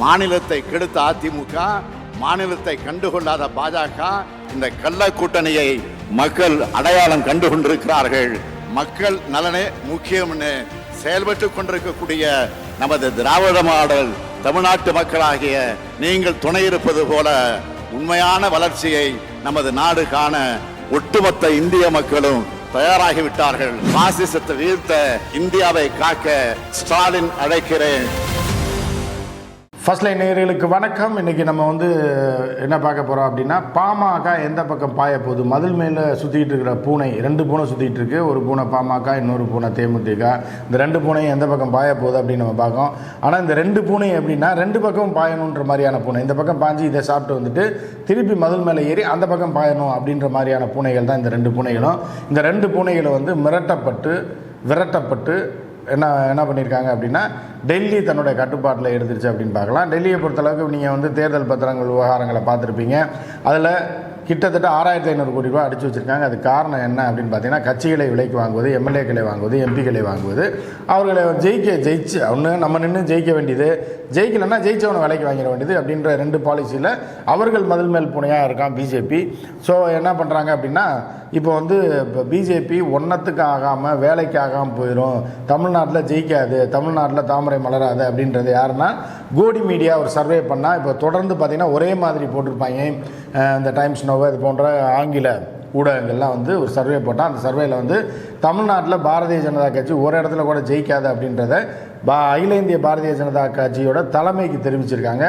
மாநிலத்தை கெடுத்த அதிமுக, மாநிலத்தை கண்டுகொள்ளாத பாஜக, இந்த கள்ள கூட்டணியை மக்கள் அடையாளம் கண்டு கொண்டிருக்கிறார்கள். மக்கள் நலனே முக்கியம்னு செயல்பட்டு கொண்டிருக்கக்கூடிய நமது திராவிட மாடல் தமிழ்நாட்டு மக்களாகிய நீங்கள் துணை இருப்பது போல உண்மையான வளர்ச்சியை நமது நாடு காண ஒட்டுமொத்த இந்திய மக்களும் தயாராகிவிட்டார்கள். பாசிசத்தை வீழ்த்த இந்தியாவை காக்க ஸ்டாலின் அழைக்கிறேன். ஃபர்ஸ்ட் லைன் நேயர்களுக்கு வணக்கம். இன்றைக்கி நம்ம என்ன பார்க்க போகிறோம் அப்படின்னா, பாமக எந்த பக்கம் பாய போகுது. மதில் மேலே சுற்றிக்கிட்டு இருக்கிற பூனை, 2 பூனை சுற்றிக்கிட்டு இருக்கு. ஒரு பூனை பாமக, இன்னொரு பூனை தேமுதிக. இந்த 2 பூனையும் எந்த பக்கம் பாய போகுது அப்படின்னு நம்ம பார்க்கோம். ஆனால் இந்த 2 பூனை எப்படின்னா 2 பக்கம் பாயணுன்ற மாதிரியான பூனை. இந்த பக்கம் பாஞ்சு இதை சாப்பிட்டு திருப்பி மதில் மேலே ஏறி அந்த பக்கம் பாயணும் அப்படின்ற மாதிரியான பூனைகள் தான் இந்த 2 பூனைகளும். இந்த 2 பூனைகளும் விரட்டப்பட்டு என்ன பண்ணியிருக்காங்க அப்படின்னா, டெல்லி தன்னுடைய கட்டுப்பாட்டில் எடுத்துருச்சு அப்படின்னு பார்க்கலாம். டெல்லியை பொறுத்தளவுக்கு நீங்கள் தேர்தல் பத்திரங்கள் விவகாரங்களை பார்த்துருப்பீங்க. அதில் கிட்டத்தட்ட 6500 கோடி ரூபா அடித்து வச்சுருக்காங்க. அது காரணம் என்ன அப்படின்னு பார்த்தீங்கன்னா, கட்சிகளை விலைக்கு வாங்குவது, எம்எல்ஏக்களை வாங்குவது, எம்பிக்களை வாங்குவது. அவர்களை ஜெயிச்சு ஒன்று நம்ம நின்று ஜெயிக்க வேண்டியது, ஜெயிக்கலைன்னா ஜெயிச்சவனை விலைக்கு வாங்கிட வேண்டியது அப்படின்ற 2 பாலிசியில் அவர்கள் மதில் மேல் புனையாக இருக்கான் பிஜேபி. ஸோ என்ன பண்ணுறாங்க அப்படின்னா, இப்போ பிஜேபி ஒன்றத்துக்கு ஆகாமல் வேலைக்கு ஆகாமல் போயிடும், தமிழ்நாட்டில் ஜெயிக்காது, தமிழ்நாட்டில் தாமரை மலராது அப்படின்றது யாருன்னா, கோடி மீடியா ஒரு சர்வே பண்ணால் இப்போ தொடர்ந்து பார்த்திங்கன்னா ஒரே மாதிரி போட்டிருப்பாங்க. இந்த டைம்ஸ் நோவா இது போன்ற ஆங்கில ஊடகங்கள்லாம் ஒரு சர்வே போட்டால் அந்த சர்வேயில் தமிழ்நாட்டில் பாரதிய ஜனதா கட்சி ஒரு இடத்துல கூட ஜெயிக்காது அப்படின்றத அகில இந்திய பாரதிய ஜனதா கட்சியோட தலைமைக்கு தெரிவிச்சிருக்காங்க.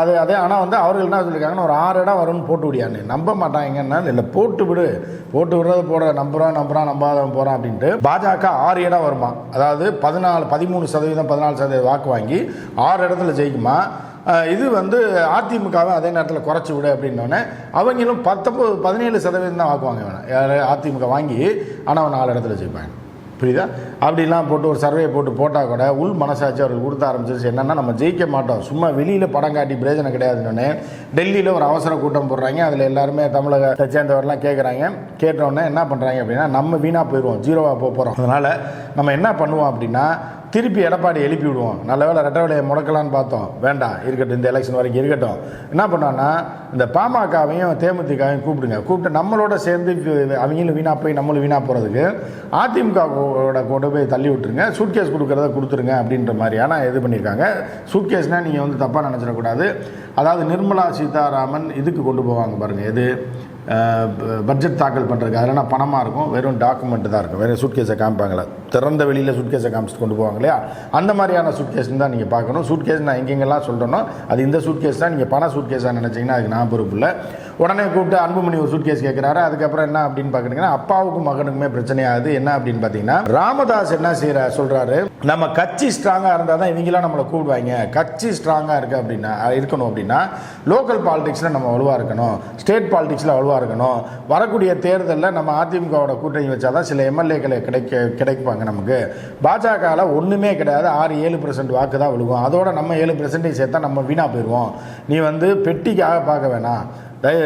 அதே ஆனால் அவர்கள் என்ன சொல்லியிருக்காங்கன்னா, ஒரு 6 இடம் வரும்னு போட்டு விடியான்னு நம்ப மாட்டாங்கன்னா, இல்லை போட்டு விடுறது நம்பாதவன் போகிறான் அப்படின்ட்டு பாஜக 6 இடம் வருமா, அதாவது 13%, 14% வாக்கு வாங்கி 6 இடத்துல ஜெயிக்குமா. இது அதிமுகவை அதே நேரத்தில் குறைச்சி விடு அப்படின்னோடனே அவங்களும் 17% தான் வாக்குவாங்க வேணாம் அதிமுக வாங்கி, ஆனால் அவன் 4 இடத்துல ஜெயிப்பாங்க. புரியுதா? அப்படிலாம் போட்டு ஒரு சர்வே போட்டால் கூட உள் மனசாட்சி அவர்கள் கொடுத்த ஆரம்பிச்சிருச்சு. என்னென்னா, நம்ம ஜெயிக்க மாட்டோம், சும்மா வெளியில் படம் காட்டி பிரயோஜனம் கிடையாதுன்னு டெல்லியில் ஒரு அவசர கூட்டம் போடுறாங்க. அதில் எல்லாருமே தமிழகத்தை சேர்ந்தவரெலாம் கேட்டோடனே என்ன பண்ணுறாங்க அப்படின்னா, நம்ம வீணாக போயிடுவோம், 0வா போகிறோம். அதனால் நம்ம என்ன பண்ணுவோம் அப்படின்னா, திருப்பி எடப்பாடி எழுப்பி விடுவோம். நல்ல வேலை ரெட்டை வேலையை முடக்கலான்னு பார்த்தோம், வேண்டாம் இருக்கட்டும், இந்த எலெக்ஷன் வரைக்கும் இருக்கட்டும். என்ன பண்ணோன்னா, இந்த பாமகவையும் தேமுதிகவையும் கூப்பிட்டு நம்மளோட சேர்ந்து அவங்களும் வீணாக போய் நம்மளும் வீணாக போகிறதுக்கு அதிமுகவோட கொண்டு போய் தள்ளி விட்டுருங்க, சூட்கேஸ் கொடுக்குறத கொடுத்துருங்க அப்படின்ற மாதிரியான இது பண்ணியிருக்காங்க. சூட்கேஸ்னால் நீங்கள் தப்பாக நினச்சிடக்கூடாது. அதாவது நிர்மலா சீதாராமன் இதுக்கு கொண்டு போவாங்க பாருங்கள், எது பட்ஜெட் தாக்கல் பண்ணுறதுக்கு. அதெல்லாம் பணமாக இருக்கும், வெறும் டாக்குமெண்ட்டு தான் இருக்கும், வெறும் சூட்கேஸை காமிப்பாங்களே, திறந்த வெளியில் சூட்கேஸை காமிச்சிட்டு கொண்டு போவாங்க இல்லையா, அந்த மாதிரியான சூட்கேஸ்ன்னு தான் நீங்கள் பார்க்கணும். சூட்கேஸ் நான் எங்கெங்கெல்லாம் சொல்கிறேனோ அது இந்த சூட்கேஸ் தான். நீங்கள் பண சூட்கேஸாக நினச்சிங்கன்னா அதுக்கு நான் பொறுப்பு இல்லை. உடனே கூப்பிட்டு அன்புமணி ஒரு சூட்கேஸ் கேட்குறாரு. அதுக்கப்புறம் என்ன அப்படின்னு பார்க்குறீங்கன்னா, அப்பாவுக்கும் மகனுக்குமே பிரச்சனையாகுது. என்ன அப்படின்னு பார்த்தீங்கன்னா, ராமதாஸ் என்ன சொல்கிறாரு, நம்ம கட்சி ஸ்ட்ராங்காக இருந்தால் தான் இவங்களாம் நம்மளை கூப்பிடுவாங்க. கட்சி ஸ்ட்ராங்காக இருக்கணும் அப்படின்னா லோக்கல் பாலிடிக்ஸில் நம்ம வலுவாக இருக்கணும், ஸ்டேட் பாலிடிக்ஸில் வலுவாக இருக்கணும். வரக்கூடிய தேர்தலில் நம்ம அதிமுகவோட கூட்டணி வச்சாதான் சில எம்எல்ஏக்களை கிடைப்பாங்க. நமக்கு பாஜகவில் ஒன்றுமே கிடையாது, 6-7% வாக்கு தான் விழுகும். அதோட நம்ம 7% சேர்த்தா நம்ம வீணாக போயிடுவோம். நீ பெட்டிக்காக பார்க்க வேணாம்,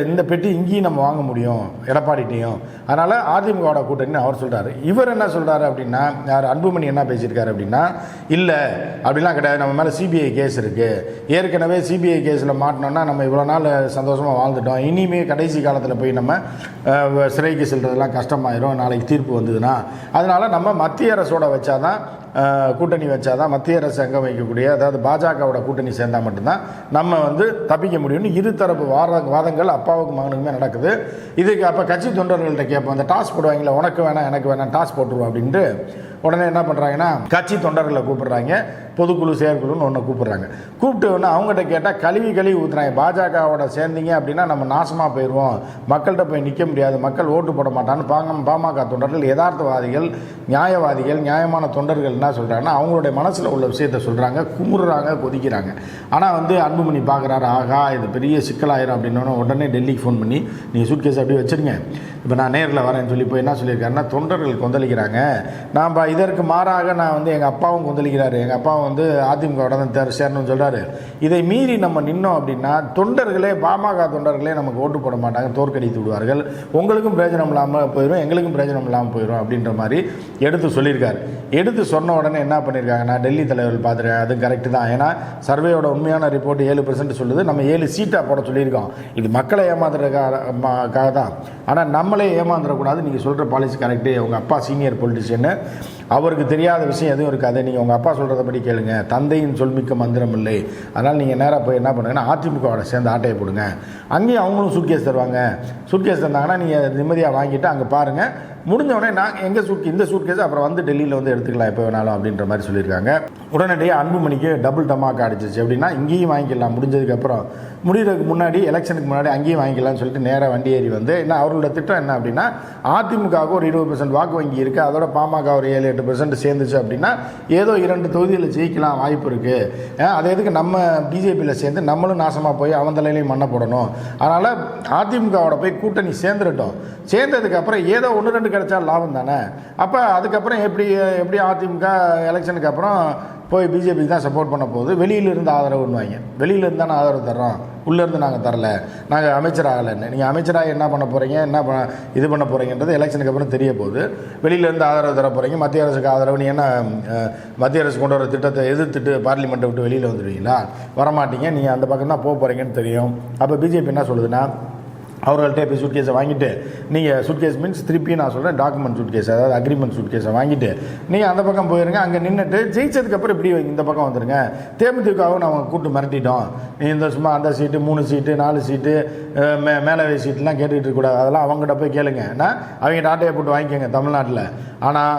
இந்த பெட்டி இங்கேயும் நம்ம வாங்க முடியும் எடப்பாடிட்டையும். அதனால் அதிமுகவோட கூட்டணின்னு அவர் சொல்கிறாரு. இவர் என்ன சொல்கிறாரு அப்படின்னா, யார் அன்புமணி என்ன பேசியிருக்காரு அப்படின்னா, இல்லை அப்படிலாம் கிடையாது, நம்ம மேலே சிபிஐ கேஸ் இருக்குது, ஏற்கனவே சிபிஐ கேஸில் மாட்டினோன்னா நம்ம இவ்வளோ நாள் சந்தோஷமாக வாழ்ந்துட்டோம், இனிமேல் கடைசி காலத்தில் போய் நம்ம சிறைக்கு செல்றதெல்லாம் கஷ்டமாயிரும் நாளைக்கு தீர்ப்பு வந்ததுன்னா. அதனால் நம்ம மத்திய அரசோட வச்சாதான் கூட்டணி வச்சாதான், மத்திய அரசு அங்கே வைக்கக்கூடிய, அதாவது பாஜகவோட கூட்டணி சேர்ந்தால் மட்டும்தான் நம்ம தப்பிக்க முடியும்னு இருதரப்பு வாதங்கள் அப்பாவுக்கு மகனுக்குமே நடக்குது. இதுக்கு அப்போ கட்சி தொண்டர்கள்ட்ட கேட்போம், அந்த டாஸ் போடுவாங்களே, உனக்கு வேணாம் எனக்கு வேணாம் டாஸ் போட்டுருவோம் அப்படின்ட்டு. உடனே என்ன பண்ணுறாங்கன்னா, கட்சி தொண்டர்களை கூப்பிடுறாங்க, பொதுக்குழு செயற்குழுன்னு ஒன்று கூப்பிட்டு அவங்ககிட்ட கேட்டால் கழுவி ஊற்றுறாங்க. பாஜகவோட சேர்ந்தீங்க அப்படின்னா நம்ம நாசமாக போயிடுவோம், மக்கள்கிட்ட போய் நிற்க முடியாது, மக்கள் ஓட்டு போட மாட்டான்னு பாமக தொண்டர்கள், யதார்த்தவாதிகள், நியாயவாதிகள், நியாயமான தொண்டர்கள் என்ன சொல்கிறாங்கன்னா, அவங்களுடைய மனசில் உள்ள விஷயத்தை சொல்கிறாங்க, குமுறுறாங்க, கொதிக்கிறாங்க. ஆனால் அன்புமணி பார்க்குறாரு, ஆகா இது பெரிய சிக்கலாயிரும் அப்படின்னு உடனே டெல்லிக்கு ஃபோன் பண்ணி, நீங்கள் சூட்கேஸ் அப்படியே வச்சுருங்க, இப்போ நான் நேரில் வரேன்னு சொல்லி போய் என்ன சொல்லியிருக்காருன்னா, தொண்டர்கள் கொந்தளிக்கிறாங்க, நாம் இதற்கு மாறாக நான் எங்கள் அப்பாவும் கொந்தளிக்கிறாரு, எங்கள் அப்பாவும் வந்து அதிமுகவோட தான் சேரணும்னு சொல்கிறாரு. இதை மீறி நம்ம நின்னோம் அப்படின்னா தொண்டர்களே, பாமக தொண்டர்களே நமக்கு ஓட்டு போட மாட்டாங்க, தோற்கடித்து விடுவார்கள், உங்களுக்கும் பிரயோஜனம் இல்லாமல் போயிடும், எங்களுக்கும் பிரயோஜனம் இல்லாமல் போயிடும் அப்படின்ற மாதிரி எடுத்து சொல்லியிருக்காரு. எடுத்து சொன்ன உடனே என்ன பண்ணியிருக்காங்கன்னா, டெல்லி தலைவர்கள் பார்த்துருக்காங்க. அது கரெக்டு தான். ஏன்னா சர்வேயோட உண்மையான ரிப்போர்ட் 7% சொல்லுது. நம்ம 7 சீட்டாக போட சொல்லியிருக்கோம். இது மக்களை ஏமாத்துறதுக்காக தான். ஆனால் நம்மளே ஏமாந்துடக்கூடாது. நீங்கள் சொல்கிற பாலிசி கரெக்டு. உங்கள் அப்பா சீனியர் பொலிட்டிஷியன்னு, அவருக்கு தெரியாத விஷயம் எதுவும் இருக்காது. நீங்கள் உங்கள் அப்பா சொல்கிறதபடி கேளுங்க. தந்தையின் சொல்மிக்க மந்திரம் இல்லை. அதனால் நீங்கள் நேராக போய் என்ன பண்ணுங்கன்னா, அதிமுகவோட சேர்ந்து ஆட்டையை போடுங்க. அங்கேயும் அவங்களும் சூட்கேஸ் தருவாங்க. சூட்கேஸ் தந்தாங்கன்னா நீங்கள் நிம்மதியாக வாங்கிட்டு அங்கே பாருங்கள். முடிஞ்ச உடனே நான் எங்கள் இந்த சூட்கேஸ் அப்புறம் வந்து டெல்லியில் வந்து எடுத்துக்கலாம் எப்போ வேணாலும் அப்படின்ற மாதிரி சொல்லியிருக்காங்க. உடனடியாக அன்புமணிக்கு டபுள் டமாக்கா அடிச்சிச்சு. அப்படின்னா இங்கேயும் வாங்கிக்கலாம், முடிஞ்சதுக்கப்புறம் முடிகிறதுக்கு முன்னாடி, எலெக்ஷனுக்கு முன்னாடி அங்கேயும் வாங்கிக்கலாம்னு சொல்லிட்டு நேராக வண்டி ஏறி வந்து என்ன அவர்களோட திட்டம் என்ன அப்படின்னா, அதிமுகவுக்கு ஒரு 20% வாக்கு வங்கி இருக்குது, அதோட பாமக ஒரு 7-8% சேர்ந்துச்சு அப்படின்னா ஏதோ 2 தொகுதியில் ஜெயிக்கலாம் வாய்ப்பு இருக்குது. அதை எதுக்கு நம்ம பிஜேபியில் சேர்ந்து நம்மளும் நாசமாக போய் அவன் தலையிலையும் மண்ணை போடணும். அதனால் அதிமுகவோட போய் கூட்டணி சேர்ந்துட்டோம். சேர்ந்ததுக்கப்புறம் ஏதோ 1-2 கிடைச்சா லாபம் தானே. அப்போ அதுக்கப்புறம் எப்படி அதிமுக எலெக்ஷனுக்கு அப்புறம் போய் பிஜேபிக்கு தான் சப்போர்ட் பண்ண போகுது. வெளியிலிருந்து ஆதரவுன்னுவாங்க. வெளியிலேருந்து தானே ஆதரவு தர்றோம், உள்ளேருந்து நாங்கள் தரல, நாங்கள் அமைச்சராகலைன்னு. நீங்கள் அமைச்சராக என்ன பண்ண போகிறீங்க, இது பண்ண போகிறீங்கன்றது எலெக்ஷனுக்கு அப்புறம் தெரிய போகுது. வெளியிலேருந்து ஆதரவு தர போகிறீங்க, மத்திய அரசுக்கு ஆதரவு. நீ என்ன மத்திய அரசு கொண்டு வர திட்டத்தை எதிர்த்துட்டு பார்லிமெண்ட்டை விட்டு வெளியில் வந்துடுவீங்களா? வரமாட்டீங்க. நீங்கள் அந்த பக்கம் தான் போக போகிறீங்கன்னு தெரியும். அப்போ பிஜேபி என்ன சொல்லுதுன்னா, அவர்கள்ட்ட போய் சூட்கேஸை வாங்கிட்டு, நீங்கள் சூட்கேஸ் மீன்ஸ் திருப்பி நான் சொல்கிறேன் டாக்குமெண்ட் சூட்கேஸ், அதாவது அக்ரிமெண்ட் சூட்கேஸை வாங்கிட்டு நீங்கள் அந்த பக்கம் போயிருங்க. அங்கே நின்றுட்டு ஜெயிச்சதுக்கப்புறம் இப்படி இந்த பக்கம் வந்துடுங்க. தேமுதிகவும் நம்ம கூட்டு மிரட்டிட்டோம், நீ இந்த சும்மா அந்த சீட்டு 3 சீட்டு 4 சீட்டு மேலவை சீட்டுலாம் கேட்டுக்கிட்டு இருக்கக்கூடாது. அதெல்லாம் அவங்ககிட்ட போய் கேளுங்க. ஏன்னா அவங்க டாட்டையை போட்டு வாங்கிக்கோங்க தமிழ்நாட்டில். ஆனால்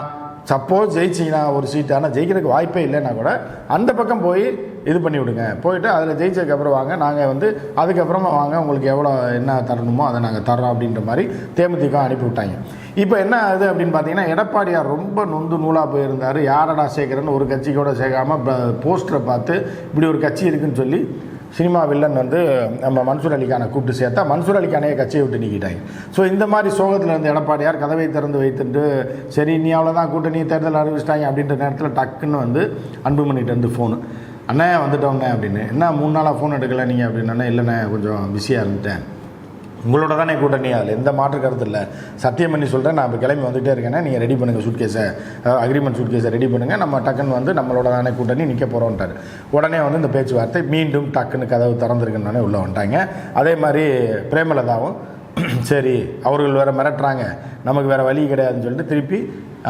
சப்போஸ் ஜெயிச்சிங்கன்னா ஒரு சீட்டு, ஆனால் ஜெயிக்கிறதுக்கு வாய்ப்பே இல்லைன்னா கூட அந்த பக்கம் போய் இது பண்ணி விடுங்க. போயிட்டு அதில் ஜெயிச்சதுக்கப்புறம் வாங்க, நாங்கள் வந்து அதுக்கப்புறமா வாங்க, உங்களுக்கு எவ்வளோ என்ன தரணுமோ அதை நாங்கள் தர்றோம் அப்படின்ற மாதிரி தேமுதிக அனுப்பி விட்டாங்க. இப்போ என்ன ஆகுது அப்படின்னு பார்த்தீங்கன்னா, எடப்பாடியார் ரொம்ப நொந்து நூலாக போயிருந்தார். யாரடா சேர்க்குறேன்னு ஒரு கட்சி கூட சேர்க்காமல் போஸ்டரை பார்த்து இப்படி ஒரு கட்சி இருக்குன்னு சொல்லி சினிமா வில்லன் வந்து நம்ம மன்சூர் அலிகானை கூப்பிட்டு சேர்த்தா மன்சூர் அலிகானையே கட்சியை விட்டு நீக்கிட்டாங்க. ஸோ இந்த மாதிரி சோகத்தில் இருந்த எடப்பாடியார் கதவை திறந்து வைத்துட்டு சரி நீ அவ்வளோதான் கூட்டணி தேர்தல் அறிவிச்சிட்டாங்க அப்படின்ற நேரத்தில் டக்குன்னு வந்து அன்புமணிகிட்டேருந்து ஃபோனு, அண்ணே வந்துட்டோண்ணே அப்படின்னு. என்ன 3 நாளாக ஃபோன் எடுக்கலை நீங்கள் அப்படின்னா, இல்லைண்ணே கொஞ்சம் பிஸியாக இருந்துட்டேன். உங்களோட தானே கூட்டணி, அதில் எந்த மாற்று கருத்து இல்லை, சத்தியம் பண்ணி சொல்கிறேன். நான் இப்போ கிளம்பி வந்துகிட்டே இருக்கேன்னா நீங்கள் ரெடி பண்ணுங்கள் சூட்கேஸை, அக்ரிமெண்ட் சூட்கேஸை ரெடி பண்ணுங்கள், நம்ம டக்குன்னு வந்து நம்மளோட தானே கூட்டணி நிற்க போகிறோன்ட்டார். உடனே வந்து இந்த பேச்சுவார்த்தை மீண்டும் டக்குன்னு கதவு திறந்துருக்குன்னு உள்ளே வந்துட்டாங்க. அதே மாதிரி பிரேமலதாவும் சரி அவர்கள் வேறு மிரட்டுறாங்க, நமக்கு வேறு வழி கிடையாதுன்னு சொல்லிட்டு திருப்பி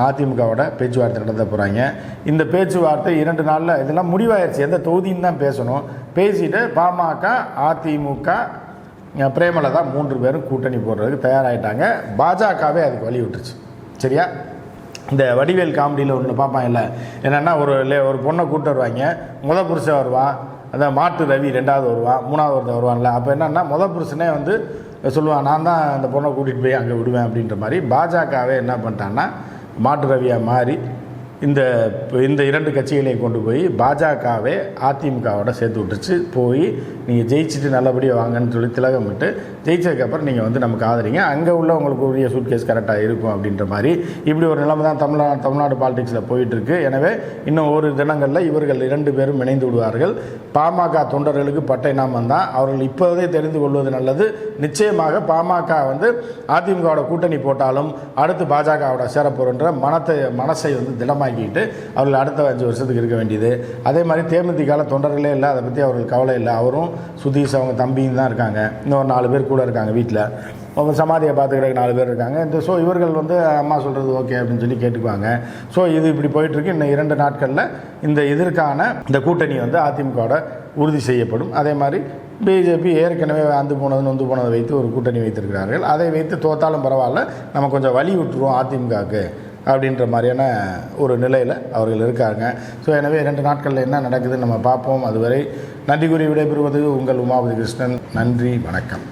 அதிமுகவோட பேச்சுவார்த்தை நடத்த போகிறாங்க. இந்த பேச்சுவார்த்தை 2 நாளில் இதெல்லாம் முடிவாயிருச்சு. எந்த தொகுதின்னு தான் பேசணும். பேசிட்டு பாமக அதிமுக பிரேமலதா 3 பேரும் கூட்டணி போடுறதுக்கு தயாராகிட்டாங்க. பாஜகவே அதுக்கு வழி விட்டுருச்சு. சரியா? இந்த வடிவேல் காமெடியில் ஒன்று பார்ப்பான் இல்லை, என்னென்னா ஒரு பொண்ணை கூப்பிட்டு வருவாங்க. புருஷன் வருவான், அந்த மாட்டு ரவி 2வது வருவான், 3வது வருவான்ல. அப்போ என்னென்னா புருஷனே வந்து சொல்லுவான், நான் தான் அந்த பொண்ணை கூட்டிகிட்டு போய் அங்கே விடுவேன் அப்படின்ற மாதிரி. பாஜகவே என்ன பண்ணிட்டான்னா மாட்டு ரவியாக மாறி இந்த 2 கட்சிகளையும் கொண்டு போய் பாஜகவே அதிமுகவோட சேர்த்து விட்டுச்சு. போய் நீங்கள் ஜெயிச்சுட்டு நல்லபடியாக வாங்கன்னு சொல்லி திலகம் விட்டு ஜெயிச்சதுக்கப்புறம் நீங்கள் வந்து நமக்கு ஆதரிங்க, அங்கே உள்ள உங்களுக்கு உரிய சூட்கேஸ் கரெக்டாக இருக்கும் அப்படின்ற மாதிரி இப்படி ஒரு நிலைமை தான் தமிழ்நாடு பாலிடிக்ஸில் போயிட்டுருக்கு. எனவே இன்னும் ஒரு தினங்களில் இவர்கள் 2 பேரும் இணைந்து விடுவார்கள். பாமக தொண்டர்களுக்கு பட்டை நாமம் தான். அவர்கள் இப்போதே தெரிந்து கொள்வது நல்லது. நிச்சயமாக பாமக வந்து அதிமுகவோட கூட்டணி போட்டாலும் அடுத்து பாஜகவோட சேரப்போகின்ற மனசை வந்து திடமாக்கிட்டு அவர்கள் அடுத்த 5 வருஷத்துக்கு இருக்க வேண்டியது. அதே மாதிரி தேமுதிக தொண்டர்களே இல்லை, அதை பற்றி அவர்கள் கவலை இல்லை. அவரும் சுதீஷ் அவங்க தம்பியும் தான் இருக்காங்க. இன்னொரு 4 பேர் கூட இருக்காங்க வீட்டில். அவங்க சமாதியை பார்த்துக்கிறதுக்கு 4 பேர் இருக்காங்க. ஸோ இவர்கள் வந்து அம்மா சொல்கிறது ஓகே அப்படின்னு சொல்லி கேட்டுக்குவாங்க. ஸோ இது இப்படி போயிட்டுருக்கு. இன்னும் 2 நாட்களில் இதற்கான இந்த கூட்டணி வந்து அதிமுகவோட உறுதி செய்யப்படும். அதே மாதிரி பிஜேபி ஏற்கனவே நொந்து போனதை வைத்து ஒரு கூட்டணி வைத்திருக்கிறார்கள். அதை வைத்து தோத்தாலும் பரவாயில்ல, நம்ம கொஞ்சம் வழி விட்டுருவோம் அதிமுகவுக்கு அப்படின்ற மாதிரியான ஒரு நிலையில் அவர்கள் இருக்காங்க. ஸோ எனவே 2 நாட்களில் என்ன நடக்குதுன்னு நம்ம பார்ப்போம். அதுவரை நன்றி கூறி விடைபெறுவது உங்கள் உமாபதி கிருஷ்ணன். நன்றி, வணக்கம்.